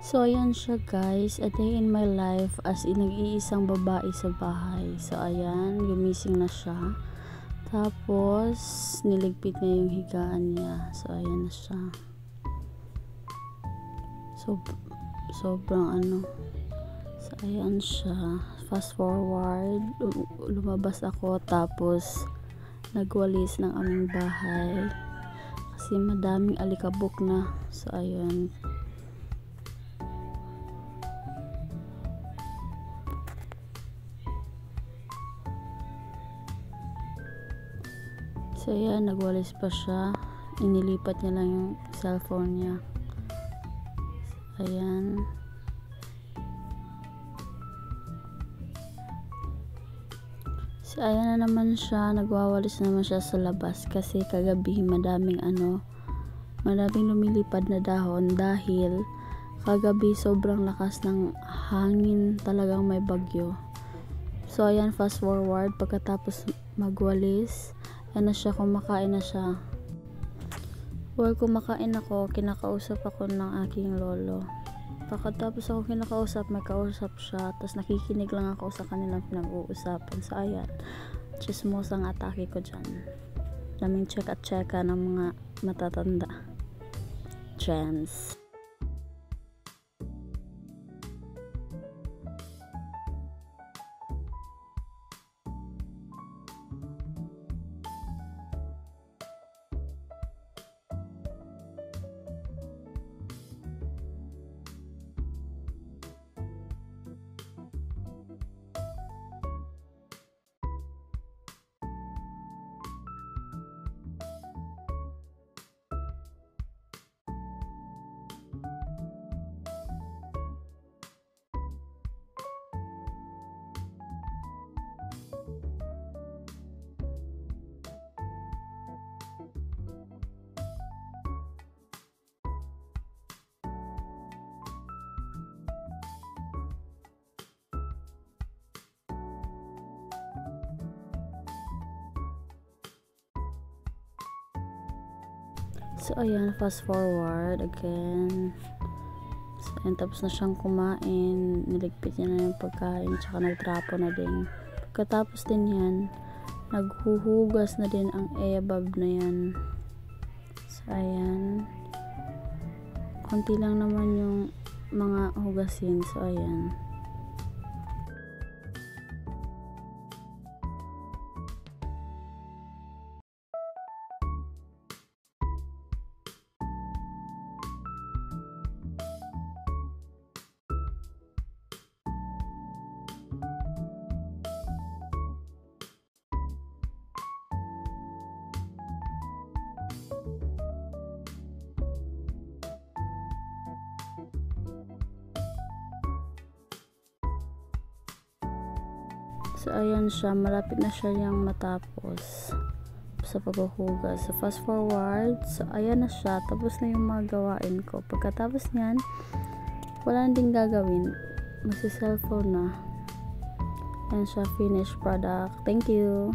So, ayan siya guys, a day in my life as in nag-iisang babae sa bahay. So, ayan, gumising na siya. Tapos, niligpit niya yung higaan niya. So, ayan na siya. So, sobrang ano. So, ayan siya. Fast forward, lumabas ako tapos nagwalis ng aming bahay. Kasi madaming alikabok na. So, ayun. So, ayan, nagwalis pa siya. Inilipat niya lang yung cellphone niya. So, ayan. So, ayan na naman siya. Nagwawalis naman siya sa labas. Kasi kagabi madaming lumilipad na dahon. Dahil kagabi sobrang lakas ng hangin. Talagang may bagyo. So, ayan, fast forward. Pagkatapos magwalis, ayan na siya, kumakain na siya. While kumakain ako, kinakausap ako ng aking lolo. Pagkatapos ako kinakausap, may kausap siya. Tapos nakikinig lang ako sa kanilang pinag-uusapan. So, ayan, chismos ang atake ko dyan. Daming check at checka ng mga matatanda. Trends. So, ayan, fast forward again. So, ayan, tapos na siyang kumain. Niligpit niya na yung pagkain. Tsaka nagtrapo na din. Pagkatapos din yan, naghuhugas na din ang ebab na yan. So, ayan. Konti lang naman yung mga hugasin. So, ayan. So, ayan siya. Malapit na siya yung matapos sa paghuhugas. So, fast forward. So, ayan na siya. Tapos na yung mga gawain ko. Pagkatapos niyan, wala na din gagawin. Magsi-cellphone na. Ayan siya. Finished product. Thank you.